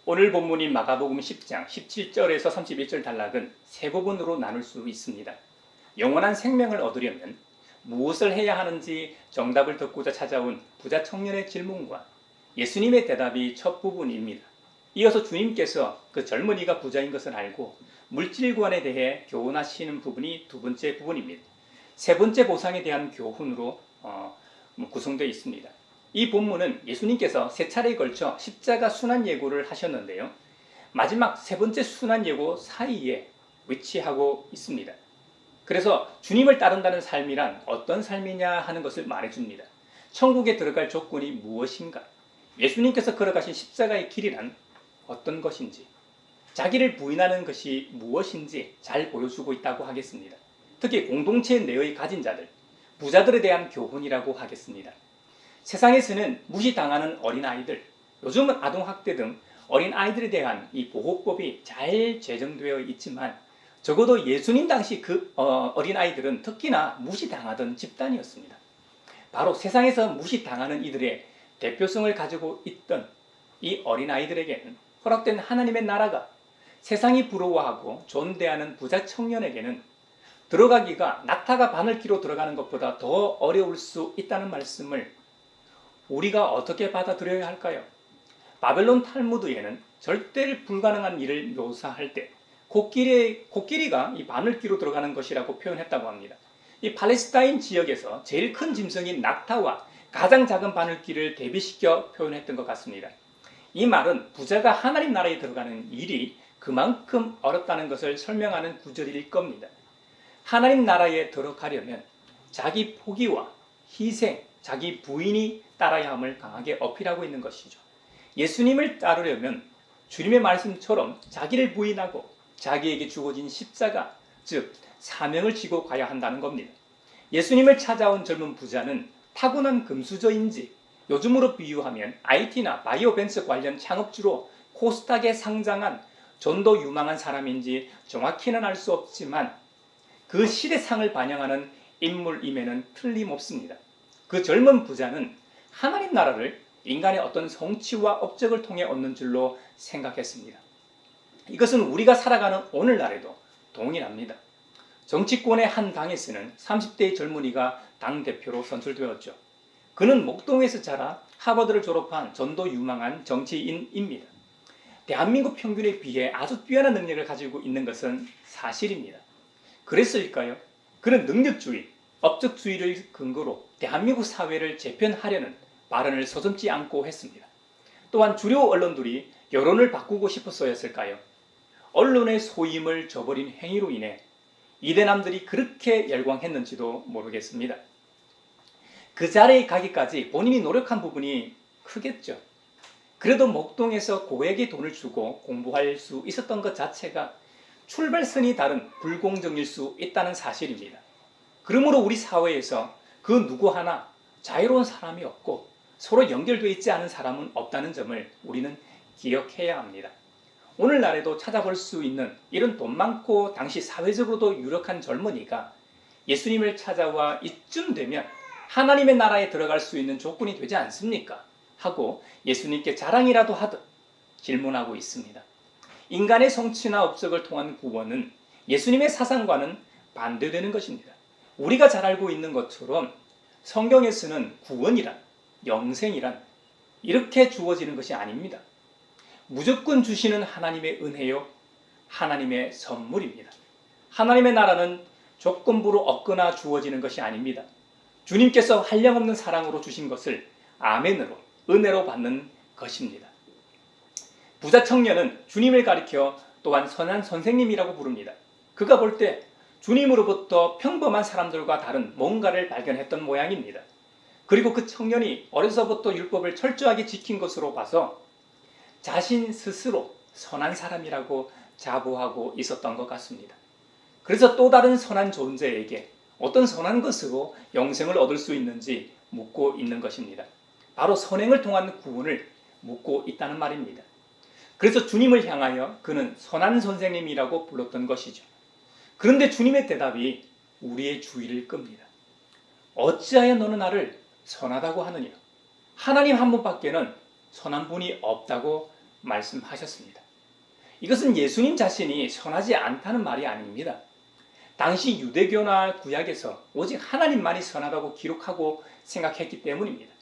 오늘 본문인 마가복음 10장 17절에서 31절 단락은 세 부분으로 나눌 수 있습니다. 영원한 생명을 얻으려면 무엇을 해야 하는지 정답을 듣고자 찾아온 부자 청년의 질문과 예수님의 대답이 첫 부분입니다. 이어서 주님께서 그 젊은이가 부자인 것을 알고 물질관에 대해 교훈하시는 부분이 두 번째 부분입니다. 세 번째 보상에 대한 교훈으로 구성되어 있습니다. 이 본문은 예수님께서 세 차례에 걸쳐 십자가 순환 예고를 하셨는데요. 마지막 세 번째 순환 예고 사이에 위치하고 있습니다. 그래서 주님을 따른다는 삶이란 어떤 삶이냐 하는 것을 말해줍니다. 천국에 들어갈 조건이 무엇인가? 예수님께서 걸어가신 십자가의 길이란 어떤 것인지, 자기를 부인하는 것이 무엇인지 잘 보여주고 있다고 하겠습니다. 특히 공동체 내의 가진 자들, 부자들에 대한 교훈이라고 하겠습니다. 세상에서는 무시당하는 어린아이들, 요즘은 아동학대 등 어린아이들에 대한 이 보호법이 잘 제정되어 있지만 적어도 예수님 당시 그 어린아이들은 특히나 무시당하던 집단이었습니다. 바로 세상에서 무시당하는 이들의 대표성을 가지고 있던 이 어린아이들에게는 허락된 하나님의 나라가 세상이 부러워하고 존대하는 부자 청년에게는 들어가기가 낙타가 바늘기로 들어가는 것보다 더 어려울 수 있다는 말씀을 우리가 어떻게 받아들여야 할까요? 바벨론 탈무드에는 절대 불가능한 일을 묘사할 때 코끼리가 이 바늘기로 들어가는 것이라고 표현했다고 합니다. 이 팔레스타인 지역에서 제일 큰 짐승인 낙타와 가장 작은 바늘기를 대비시켜 표현했던 것 같습니다. 이 말은 부자가 하나님 나라에 들어가는 일이 그만큼 어렵다는 것을 설명하는 구절일 겁니다. 하나님 나라에 들어가려면 자기 포기와 희생, 자기 부인이 따라야 함을 강하게 어필하고 있는 것이죠. 예수님을 따르려면 주님의 말씀처럼 자기를 부인하고 자기에게 주어진 십자가, 즉 사명을 지고 가야 한다는 겁니다. 예수님을 찾아온 젊은 부자는 타고난 금수저인지 요즘으로 비유하면 IT나 바이오벤처 관련 창업주로 코스닥에 상장한 전도 유망한 사람인지 정확히는 알 수 없지만 그 시대상을 반영하는 인물임에는 틀림없습니다. 그 젊은 부자는 하나님 나라를 인간의 어떤 성취와 업적을 통해 얻는 줄로 생각했습니다. 이것은 우리가 살아가는 오늘날에도 동일합니다. 정치권의 한 당에서는 30대의 젊은이가 당대표로 선출되었죠. 그는 목동에서 자라 하버드를 졸업한 전도 유망한 정치인입니다. 대한민국 평균에 비해 아주 뛰어난 능력을 가지고 있는 것은 사실입니다. 그랬을까요? 그는 능력주의, 업적주의를 근거로 대한민국 사회를 재편하려는 발언을 서슴지 않고 했습니다. 또한 주류 언론들이 여론을 바꾸고 싶어서였을까요? 언론의 소임을 저버린 행위로 인해 이대남들이 그렇게 열광했는지도 모르겠습니다. 그 자리에 가기까지 본인이 노력한 부분이 크겠죠. 그래도 목동에서 고액의 돈을 주고 공부할 수 있었던 것 자체가 출발선이 다른 불공정일 수 있다는 사실입니다. 그러므로 우리 사회에서 그 누구 하나 자유로운 사람이 없고 서로 연결되어 있지 않은 사람은 없다는 점을 우리는 기억해야 합니다. 오늘날에도 찾아볼 수 있는 이런 돈 많고 당시 사회적으로도 유력한 젊은이가 예수님을 찾아와 이쯤 되면 하나님의 나라에 들어갈 수 있는 조건이 되지 않습니까? 하고 예수님께 자랑이라도 하듯 질문하고 있습니다. 인간의 성취나 업적을 통한 구원은 예수님의 사상과는 반대되는 것입니다. 우리가 잘 알고 있는 것처럼 성경에서는 구원이란, 영생이란 이렇게 주어지는 것이 아닙니다. 무조건 주시는 하나님의 은혜요, 하나님의 선물입니다. 하나님의 나라는 조건부로 얻거나 주어지는 것이 아닙니다. 주님께서 한량없는 사랑으로 주신 것을 아멘으로, 은혜로 받는 것입니다. 부자 청년은 주님을 가리켜 또한 선한 선생님이라고 부릅니다. 그가 볼 때 주님으로부터 평범한 사람들과 다른 뭔가를 발견했던 모양입니다. 그리고 그 청년이 어려서부터 율법을 철저하게 지킨 것으로 봐서 자신 스스로 선한 사람이라고 자부하고 있었던 것 같습니다. 그래서 또 다른 선한 존재에게 어떤 선한 것으로 영생을 얻을 수 있는지 묻고 있는 것입니다. 바로 선행을 통한 구원을 묻고 있다는 말입니다. 그래서 주님을 향하여 그는 선한 선생님이라고 불렀던 것이죠. 그런데 주님의 대답이 우리의 주의를 끕니다. 어찌하여 너는 나를 선하다고 하느냐? 하나님 한 분밖에는 선한 분이 없다고 말씀하셨습니다. 이것은 예수님 자신이 선하지 않다는 말이 아닙니다. 당시 유대교나 구약에서 오직 하나님만이 선하다고 기록하고 생각했기 때문입니다.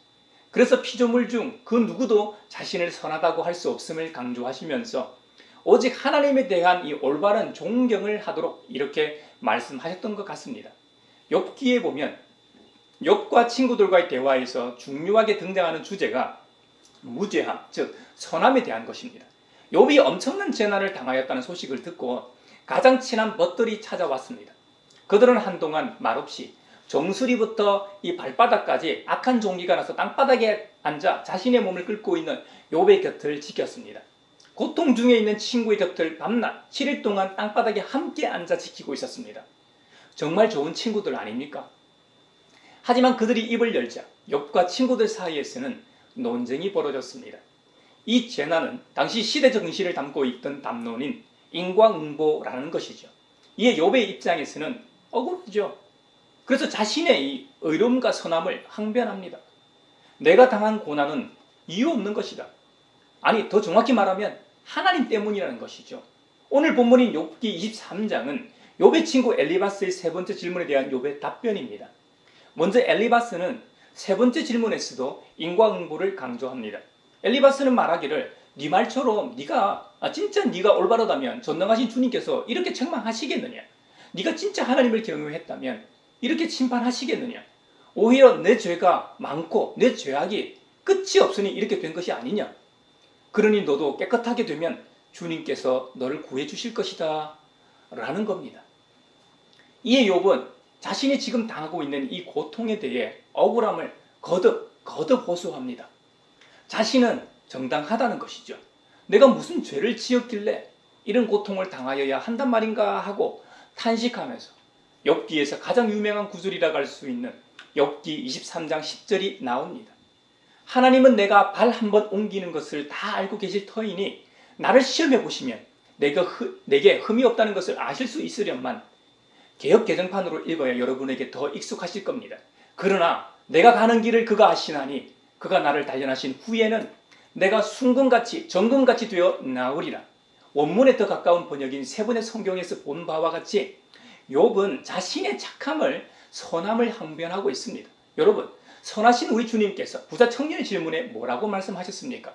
그래서 피조물 중 그 누구도 자신을 선하다고 할 수 없음을 강조하시면서 오직 하나님에 대한 이 올바른 존경을 하도록 이렇게 말씀하셨던 것 같습니다. 욥기에 보면 욥과 친구들과의 대화에서 중요하게 등장하는 주제가 무죄함, 즉 선함에 대한 것입니다. 욥이 엄청난 재난을 당하였다는 소식을 듣고 가장 친한 벗들이 찾아왔습니다. 그들은 한동안 말없이 정수리부터 이 발바닥까지 악한 종기가 나서 땅바닥에 앉아 자신의 몸을 긁고 있는 욥의 곁을 지켰습니다. 고통 중에 있는 친구의 곁을 밤낮 7일 동안 땅바닥에 함께 앉아 지키고 있었습니다. 정말 좋은 친구들 아닙니까? 하지만 그들이 입을 열자 욥과 친구들 사이에서는 논쟁이 벌어졌습니다. 이 재난은 당시 시대 정신을 담고 있던 담론인 인과응보라는 것이죠. 이에 욥의 입장에서는 억울하죠. 그래서 자신의 이 의로움과 선함을 항변합니다. 내가 당한 고난은 이유 없는 것이다. 아니, 더 정확히 말하면 하나님 때문이라는 것이죠. 오늘 본문인 욥기 23장은 욥의 친구 엘리바스의 세 번째 질문에 대한 욥의 답변입니다. 먼저 엘리바스는 세 번째 질문에서도 인과응보를 강조합니다. 엘리바스는 말하기를 네 말처럼 진짜 네가 올바르다면 전능하신 주님께서 이렇게 책망하시겠느냐? 네가 진짜 하나님을 경외했다면 이렇게 심판하시겠느냐? 오히려 내 죄가 많고 내 죄악이 끝이 없으니 이렇게 된 것이 아니냐? 그러니 너도 깨끗하게 되면 주님께서 너를 구해 주실 것이다 라는 겁니다. 이에 욥은 자신이 지금 당하고 있는 이 고통에 대해 억울함을 거듭 호소합니다. 자신은 정당하다는 것이죠. 내가 무슨 죄를 지었길래 이런 고통을 당하여야 한단 말인가 하고 탄식하면서 욥기에서 가장 유명한 구절이라고 할 수 있는 욥기 23장 10절이 나옵니다. 하나님은 내가 발 한번 옮기는 것을 다 알고 계실 터이니 나를 시험해 보시면 내게 흠이 없다는 것을 아실 수 있으련만. 개역 개정판으로 읽어야 여러분에게 더 익숙하실 겁니다. 그러나 내가 가는 길을 그가 아시나니 그가 나를 단련하신 후에는 내가 순금같이 정금같이 되어 나으리라. 원문에 더 가까운 번역인 세번의 성경에서 본 바와 같이 욥은 자신의 착함을 선함을 항변하고 있습니다. 여러분, 선하신 우리 주님께서 부자 청년의 질문에 뭐라고 말씀하셨습니까?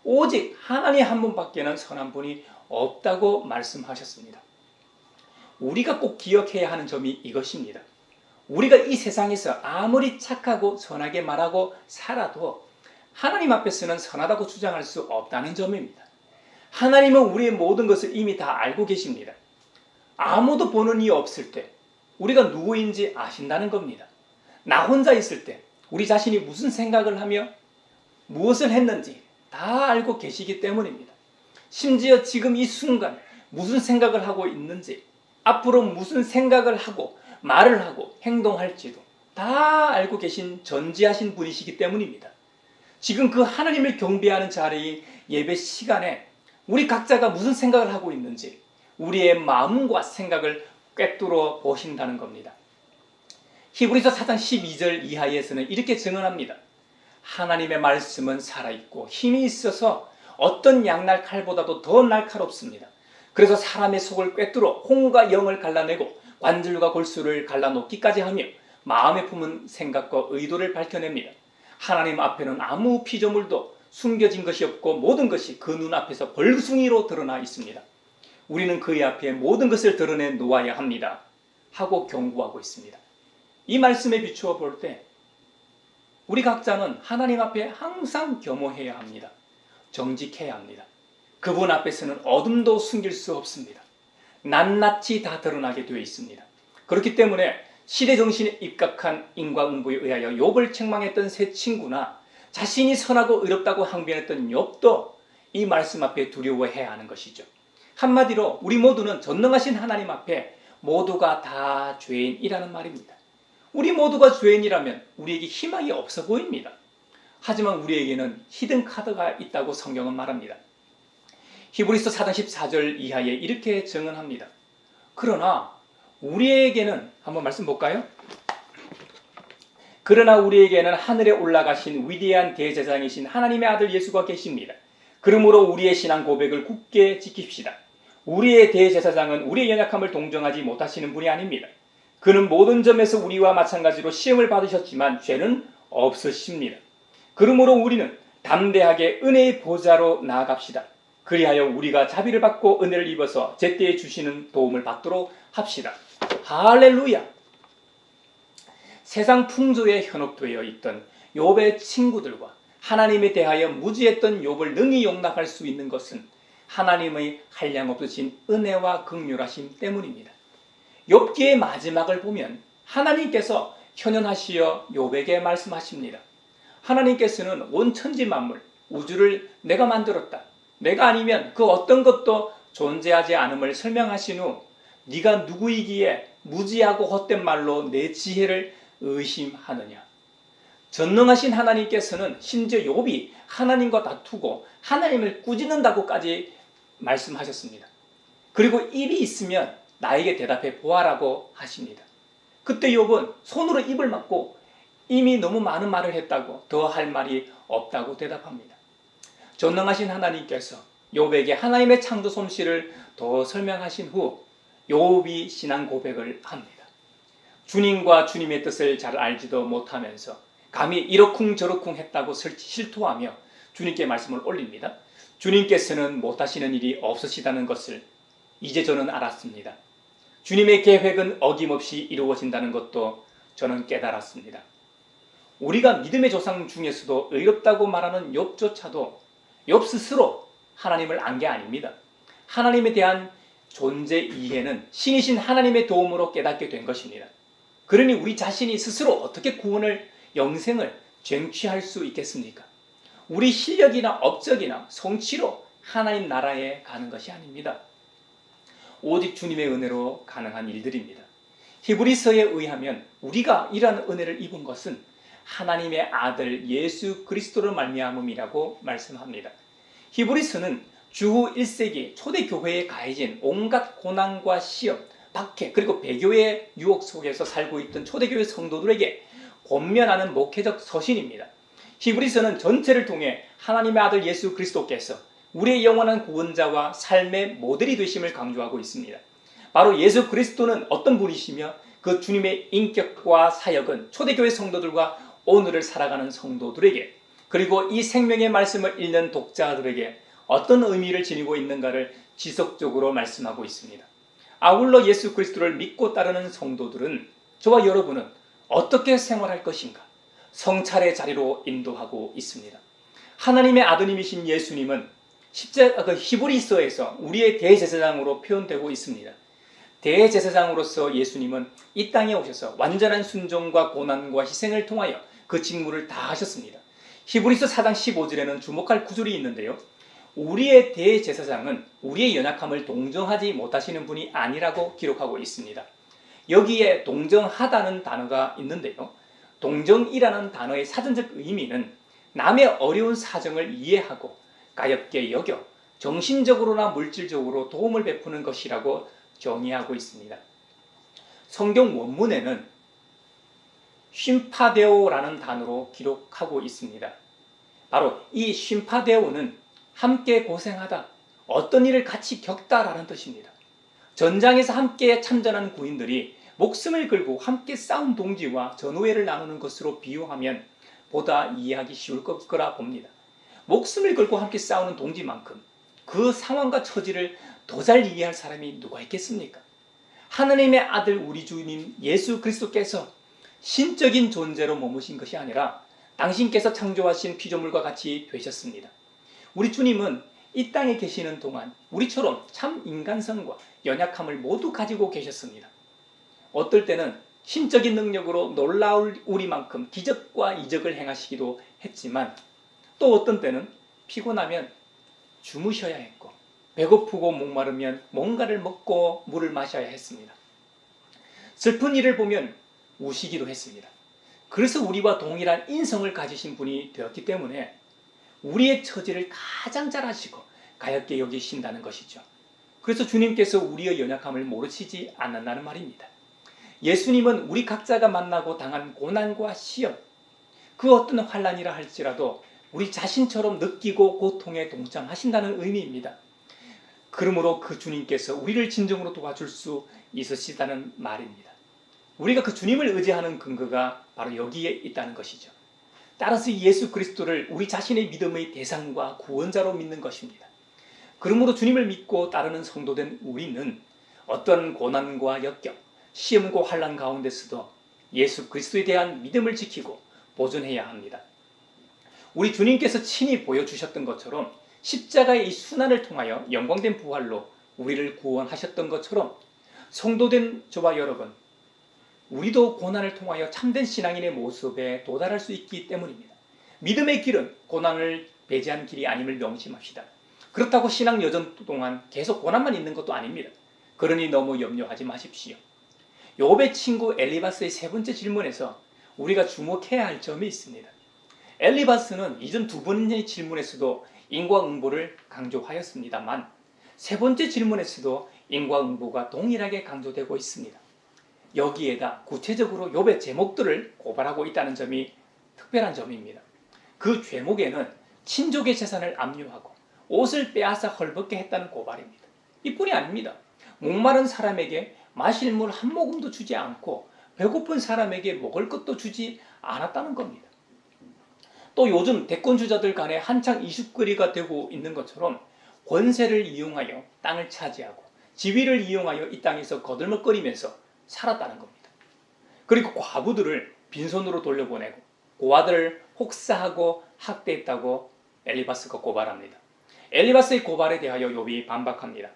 오직 하나님 한 분밖에는 선한 분이 없다고 말씀하셨습니다. 우리가 꼭 기억해야 하는 점이 이것입니다. 우리가 이 세상에서 아무리 착하고 선하게 말하고 살아도 하나님 앞에서는 선하다고 주장할 수 없다는 점입니다. 하나님은 우리의 모든 것을 이미 다 알고 계십니다. 아무도 보는 이 없을 때 우리가 누구인지 아신다는 겁니다. 나 혼자 있을 때 우리 자신이 무슨 생각을 하며 무엇을 했는지 다 알고 계시기 때문입니다. 심지어 지금 이 순간 무슨 생각을 하고 있는지, 앞으로 무슨 생각을 하고 말을 하고 행동할지도 다 알고 계신 전지하신 분이시기 때문입니다. 지금 그 하나님을 경배하는 자리인 예배 시간에 우리 각자가 무슨 생각을 하고 있는지 우리의 마음과 생각을 꿰뚫어 보신다는 겁니다. 히브리서 4장 12절 이하에서는 이렇게 증언합니다. 하나님의 말씀은 살아있고 힘이 있어서 어떤 양날 칼보다도 더 날카롭습니다. 그래서 사람의 속을 꿰뚫어 혼과 영을 갈라내고 관절과 골수를 갈라놓기까지 하며 마음에 품은 생각과 의도를 밝혀냅니다. 하나님 앞에는 아무 피조물도 숨겨진 것이 없고 모든 것이 그 눈앞에서 벌숭이로 드러나 있습니다. 우리는 그의 앞에 모든 것을 드러내 놓아야 합니다 하고 경고하고 있습니다. 이 말씀에 비추어 볼 때 우리 각자는 하나님 앞에 항상 겸허해야 합니다. 정직해야 합니다. 그분 앞에서는 어둠도 숨길 수 없습니다. 낱낱이 다 드러나게 되어 있습니다. 그렇기 때문에 시대 정신에 입각한 인과응보에 의하여 욥을 책망했던 세 친구나 자신이 선하고 의롭다고 항변했던 욥도 이 말씀 앞에 두려워해야 하는 것이죠. 한마디로 우리 모두는 전능하신 하나님 앞에 모두가 다 죄인이라는 말입니다. 우리 모두가 죄인이라면 우리에게 희망이 없어 보입니다. 하지만 우리에게는 히든 카드가 있다고 성경은 말합니다. 히브리서 4장 14절 이하에 이렇게 증언합니다. 그러나 우리에게는 한번 말씀 볼까요? 그러나 우리에게는 하늘에 올라가신 위대한 대제사장이신 하나님의 아들 예수가 계십니다. 그러므로 우리의 신앙 고백을 굳게 지킵시다. 우리의 대제사장은 우리의 연약함을 동정하지 못하시는 분이 아닙니다. 그는 모든 점에서 우리와 마찬가지로 시험을 받으셨지만 죄는 없으십니다. 그러므로 우리는 담대하게 은혜의 보좌로 나아갑시다. 그리하여 우리가 자비를 받고 은혜를 입어서 제때에 주시는 도움을 받도록 합시다. 할렐루야! 세상 풍조에 현혹되어 있던 욥의 친구들과 하나님에 대하여 무지했던 욥을 능히 용납할 수 있는 것은 하나님의 한량없으신 은혜와 긍휼하심 때문입니다. 욥기의 마지막을 보면 하나님께서 현현하시어 욥에게 말씀하십니다. 하나님께서는 온 천지 만물, 우주를 내가 만들었다. 내가 아니면 그 어떤 것도 존재하지 않음을 설명하신 후 네가 누구이기에 무지하고 헛된 말로 내 지혜를 의심하느냐. 전능하신 하나님께서는 심지어 욥이 하나님과 다투고 하나님을 꾸짖는다고까지 말씀하셨습니다. 그리고 입이 있으면 나에게 대답해 보아라고 하십니다. 그때 욥은 손으로 입을 막고 이미 너무 많은 말을 했다고 더 할 말이 없다고 대답합니다. 전능하신 하나님께서 욥에게 하나님의 창조 솜씨를 더 설명하신 후 욥이 신앙 고백을 합니다. 주님과 주님의 뜻을 잘 알지도 못하면서 감히 이러쿵저러쿵 했다고 실토하며 주님께 말씀을 올립니다. 주님께서는 못하시는 일이 없으시다는 것을 이제 저는 알았습니다. 주님의 계획은 어김없이 이루어진다는 것도 저는 깨달았습니다. 우리가 믿음의 조상 중에서도 의롭다고 말하는 욥조차도 욥 스스로 하나님을 안 게 아닙니다. 하나님에 대한 존재 이해는 신이신 하나님의 도움으로 깨닫게 된 것입니다. 그러니 우리 자신이 스스로 어떻게 구원을 영생을 쟁취할 수 있겠습니까? 우리 실력이나 업적이나 성취로 하나님 나라에 가는 것이 아닙니다. 오직 주님의 은혜로 가능한 일들입니다. 히브리서에 의하면 우리가 이러한 은혜를 입은 것은 하나님의 아들 예수 그리스도를 말미암음이라고 말씀합니다. 히브리서는 주후 1세기 초대교회에 가해진 온갖 고난과 시험, 박해 그리고 배교의 유혹 속에서 살고 있던 초대교회 성도들에게 권면하는 목회적 서신입니다. 히브리서는 전체를 통해 하나님의 아들 예수 그리스도께서 우리의 영원한 구원자와 삶의 모델이 되심을 강조하고 있습니다. 바로 예수 그리스도는 어떤 분이시며 그 주님의 인격과 사역은 초대교회 성도들과 오늘을 살아가는 성도들에게 그리고 이 생명의 말씀을 읽는 독자들에게 어떤 의미를 지니고 있는가를 지속적으로 말씀하고 있습니다. 아울러 예수 그리스도를 믿고 따르는 성도들은 저와 여러분은 어떻게 생활할 것인가 성찰의 자리로 인도하고 있습니다. 하나님의 아드님이신 예수님은 히브리서에서 우리의 대제사장으로 표현되고 있습니다. 대제사장으로서 예수님은 이 땅에 오셔서 완전한 순종과 고난과 희생을 통하여 그 직무를 다 하셨습니다. 히브리서 4장 15절에는 주목할 구절이 있는데요. 우리의 대제사장은 우리의 연약함을 동정하지 못하시는 분이 아니라고 기록하고 있습니다. 여기에 동정하다는 단어가 있는데요. 동정이라는 단어의 사전적 의미는 남의 어려운 사정을 이해하고 가엽게 여겨 정신적으로나 물질적으로 도움을 베푸는 것이라고 정의하고 있습니다. 성경 원문에는 쉼파데오라는 단어로 기록하고 있습니다. 바로 이 쉼파데오는 함께 고생하다, 어떤 일을 같이 겪다라는 뜻입니다. 전장에서 함께 참전한 구인들이 목숨을 걸고 함께 싸운 동지와 전우회를 나누는 것으로 비유하면 보다 이해하기 쉬울 거라 봅니다. 목숨을 걸고 함께 싸우는 동지만큼 그 상황과 처지를 더 잘 이해할 사람이 누가 있겠습니까? 하나님의 아들 우리 주님 예수 그리스도께서 신적인 존재로 머무신 것이 아니라 당신께서 창조하신 피조물과 같이 되셨습니다. 우리 주님은 이 땅에 계시는 동안 우리처럼 참 인간성과 연약함을 모두 가지고 계셨습니다. 어떨 때는 신적인 능력으로 놀라울 우리만큼 기적과 이적을 행하시기도 했지만 또 어떤 때는 피곤하면 주무셔야 했고 배고프고 목마르면 뭔가를 먹고 물을 마셔야 했습니다. 슬픈 일을 보면 우시기도 했습니다. 그래서 우리와 동일한 인성을 가지신 분이 되었기 때문에 우리의 처지를 가장 잘 아시고 가엽게 여기신다는 것이죠. 그래서 주님께서 우리의 연약함을 모르시지 않는다는 말입니다. 예수님은 우리 각자가 만나고 당한 고난과 시험, 그 어떤 환난이라 할지라도 우리 자신처럼 느끼고 고통에 동참하신다는 의미입니다. 그러므로 그 주님께서 우리를 진정으로 도와줄 수 있으시다는 말입니다. 우리가 그 주님을 의지하는 근거가 바로 여기에 있다는 것이죠. 따라서 예수 그리스도를 우리 자신의 믿음의 대상과 구원자로 믿는 것입니다. 그러므로 주님을 믿고 따르는 성도된 우리는 어떤 고난과 역경, 시험과 환난 가운데서도 예수 그리스도에 대한 믿음을 지키고 보존해야 합니다. 우리 주님께서 친히 보여주셨던 것처럼 십자가의 이 순환을 통하여 영광된 부활로 우리를 구원하셨던 것처럼 성도된 저와 여러분, 우리도 고난을 통하여 참된 신앙인의 모습에 도달할 수 있기 때문입니다. 믿음의 길은 고난을 배제한 길이 아님을 명심합시다. 그렇다고 신앙 여정 동안 계속 고난만 있는 것도 아닙니다. 그러니 너무 염려하지 마십시오. 욥의 친구 엘리바스의 세 번째 질문에서 우리가 주목해야 할 점이 있습니다. 엘리바스는 이전 두 번의 질문에서도 인과응보를 강조하였습니다만 세 번째 질문에서도 인과응보가 동일하게 강조되고 있습니다. 여기에다 구체적으로 욥의 제목들을 고발하고 있다는 점이 특별한 점입니다. 그 죄목에는 친족의 재산을 압류하고 옷을 빼앗아 헐벗게 했다는 고발입니다. 이뿐이 아닙니다. 목마른 사람에게 마실 물 한 모금도 주지 않고 배고픈 사람에게 먹을 것도 주지 않았다는 겁니다. 또 요즘 대권주자들 간에 한창 이슈거리가 되고 있는 것처럼 권세를 이용하여 땅을 차지하고 지위를 이용하여 이 땅에서 거들먹거리면서 살았다는 겁니다. 그리고 과부들을 빈손으로 돌려보내고 고아들을 혹사하고 학대했다고 엘리바스가 고발합니다. 엘리바스의 고발에 대하여 욥이 반박합니다.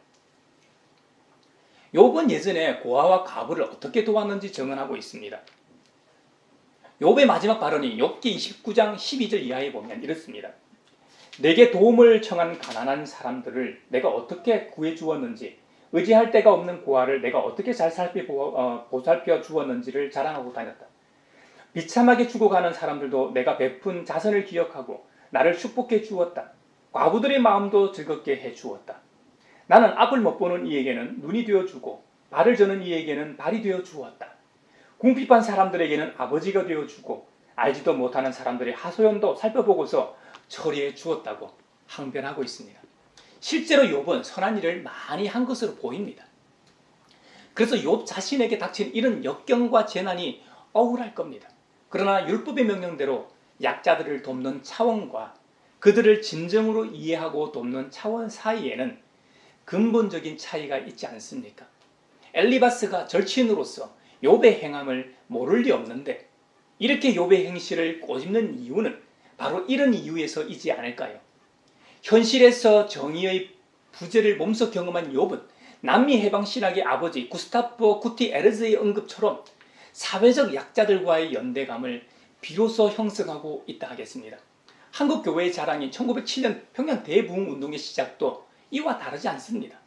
욥은 예전에 고아와 과부를 어떻게 도왔는지 증언하고 있습니다. 욥의 마지막 발언이 욥기 29장 12절 이하에 보면 이렇습니다. 내게 도움을 청한 가난한 사람들을 내가 어떻게 구해주었는지, 의지할 데가 없는 고아를 내가 어떻게 잘 보살펴 주었는지를 자랑하고 다녔다. 비참하게 죽어가는 사람들도 내가 베푼 자선을 기억하고 나를 축복해 주었다. 과부들의 마음도 즐겁게 해 주었다. 나는 앞을 못 보는 이에게는 눈이 되어주고 발을 저는 이에게는 발이 되어 주었다. 궁핍한 사람들에게는 아버지가 되어주고 알지도 못하는 사람들의 하소연도 살펴보고서 처리해 주었다고 항변하고 있습니다. 실제로 욥은 선한 일을 많이 한 것으로 보입니다. 그래서 욥 자신에게 닥친 이런 역경과 재난이 억울할 겁니다. 그러나 율법의 명령대로 약자들을 돕는 차원과 그들을 진정으로 이해하고 돕는 차원 사이에는 근본적인 차이가 있지 않습니까? 엘리바스가 절친으로서 욥의 행함을 모를 리 없는데 이렇게 욥의 행실을 꼬집는 이유는 바로 이런 이유에서이지 않을까요? 현실에서 정의의 부재를 몸소 경험한 욥은 남미 해방 신학의 아버지 구스타프 구티에르즈의 언급처럼 사회적 약자들과의 연대감을 비로소 형성하고 있다 하겠습니다. 한국 교회의 자랑인 1907년 평양 대부흥 운동의 시작도 이와 다르지 않습니다.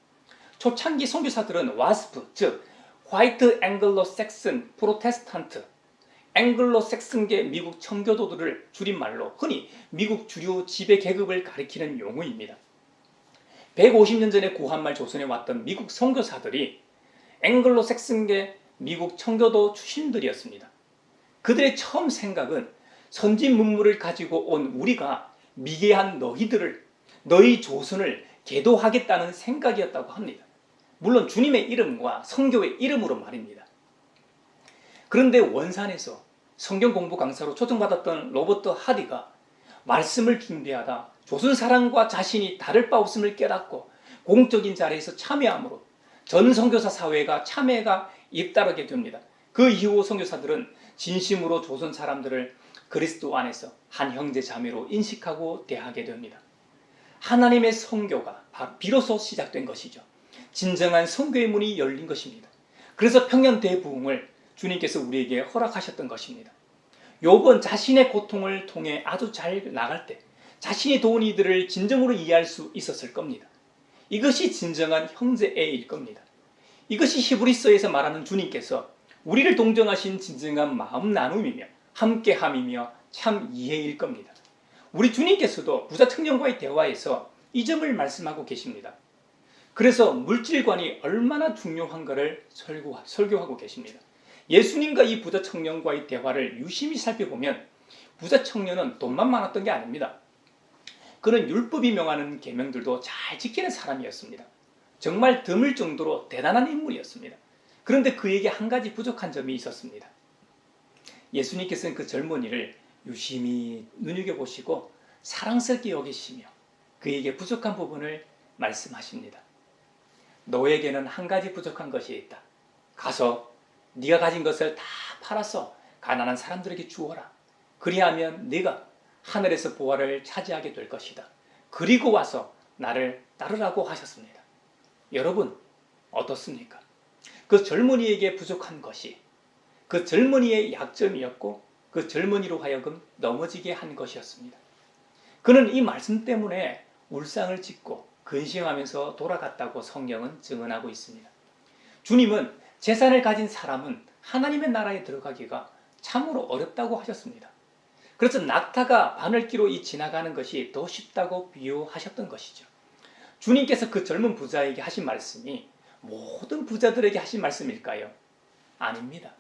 초창기 선교사들은 와스프, 즉 화이트 앵글로 섹슨 프로테스탄트, 앵글로 섹슨계 미국 청교도들을 줄임말로 흔히 미국 주류 지배 계급을 가리키는 용어입니다. 150년 전에 구한말 조선에 왔던 미국 선교사들이 앵글로 섹슨계 미국 청교도 출신들이었습니다. 그들의 처음 생각은 선진 문물을 가지고 온 우리가 미개한 너희 조선을 계도하겠다는 생각이었다고 합니다. 물론 주님의 이름과 성교의 이름으로 말입니다. 그런데 원산에서 성경 공부 강사로 초청받았던 로버트 하디가 말씀을 준비하다 조선 사람과 자신이 다를 바 없음을 깨닫고 공적인 자리에서 참여함으로 전 선교사 사회가 참회가 잇따르게 됩니다. 그 이후 선교사들은 진심으로 조선 사람들을 그리스도 안에서 한 형제 자매로 인식하고 대하게 됩니다. 하나님의 선교가 비로소 시작된 것이죠. 진정한 선교의 문이 열린 것입니다. 그래서 평양 대부흥을 주님께서 우리에게 허락하셨던 것입니다. 욥은 자신의 고통을 통해 아주 잘 나갈 때 자신이 도운 이들을 진정으로 이해할 수 있었을 겁니다. 이것이 진정한 형제애일 겁니다. 이것이 히브리서에서 말하는 주님께서 우리를 동정하신 진정한 마음 나눔이며 함께함이며 참 이해일 겁니다. 우리 주님께서도 부자 청년과의 대화에서 이 점을 말씀하고 계십니다. 그래서 물질관이 얼마나 중요한가를 설교하고 계십니다. 예수님과 이 부자 청년과의 대화를 유심히 살펴보면 부자 청년은 돈만 많았던 게 아닙니다. 그는 율법이 명하는 계명들도 잘 지키는 사람이었습니다. 정말 드물 정도로 대단한 인물이었습니다. 그런데 그에게 한 가지 부족한 점이 있었습니다. 예수님께서는 그 젊은이를 유심히 눈여겨보시고 사랑스럽게 여기시며 그에게 부족한 부분을 말씀하십니다. 너에게는 한 가지 부족한 것이 있다. 가서 네가 가진 것을 다 팔아서 가난한 사람들에게 주어라. 그리하면 네가 하늘에서 보화를 차지하게 될 것이다. 그리고 와서 나를 따르라고 하셨습니다. 여러분 어떻습니까? 그 젊은이에게 부족한 것이 그 젊은이의 약점이었고 그 젊은이로 하여금 넘어지게 한 것이었습니다. 그는 이 말씀 때문에 울상을 짓고 근심하면서 돌아갔다고 성경은 증언하고 있습니다. 주님은 재산을 가진 사람은 하나님의 나라에 들어가기가 참으로 어렵다고 하셨습니다. 그래서 낙타가 바늘기로 지나가는 것이 더 쉽다고 비유하셨던 것이죠. 주님께서 그 젊은 부자에게 하신 말씀이 모든 부자들에게 하신 말씀일까요? 아닙니다.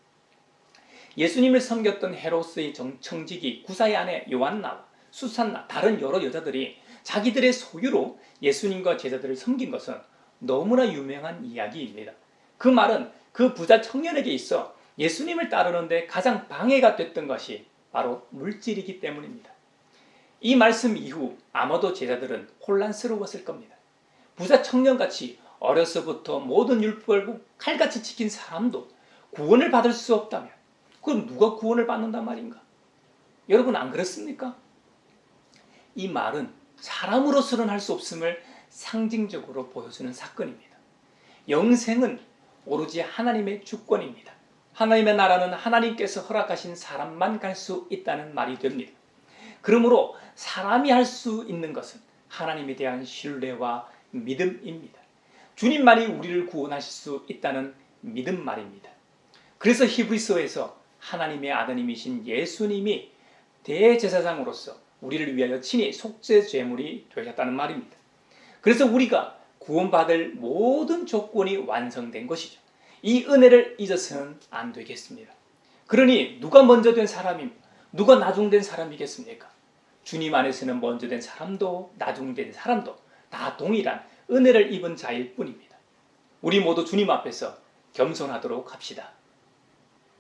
예수님을 섬겼던 헤롯의 청지기 구사의 아내 요한나와 수산나 다른 여러 여자들이 자기들의 소유로 예수님과 제자들을 섬긴 것은 너무나 유명한 이야기입니다. 그 말은 그 부자 청년에게 있어 예수님을 따르는데 가장 방해가 됐던 것이 바로 물질이기 때문입니다. 이 말씀 이후 아마도 제자들은 혼란스러웠을 겁니다. 부자 청년같이 어려서부터 모든 율법을 칼같이 지킨 사람도 구원을 받을 수 없다면 그럼 누가 구원을 받는단 말인가? 여러분 안 그렇습니까? 이 말은 사람으로서는 할 수 없음을 상징적으로 보여주는 사건입니다. 영생은 오로지 하나님의 주권입니다. 하나님의 나라는 하나님께서 허락하신 사람만 갈 수 있다는 말이 됩니다. 그러므로 사람이 할 수 있는 것은 하나님에 대한 신뢰와 믿음입니다. 주님만이 우리를 구원하실 수 있다는 믿음 말입니다. 그래서 히브리서에서 하나님의 아드님이신 예수님이 대제사장으로서 우리를 위하여 친히 속죄 제물이 되셨다는 말입니다. 그래서 우리가 구원받을 모든 조건이 완성된 것이죠. 이 은혜를 잊어서는 안 되겠습니다. 그러니 누가 먼저 된 사람입니까? 누가 나중된 사람이겠습니까? 주님 안에서는 먼저 된 사람도 나중된 사람도 다 동일한 은혜를 입은 자일 뿐입니다. 우리 모두 주님 앞에서 겸손하도록 합시다.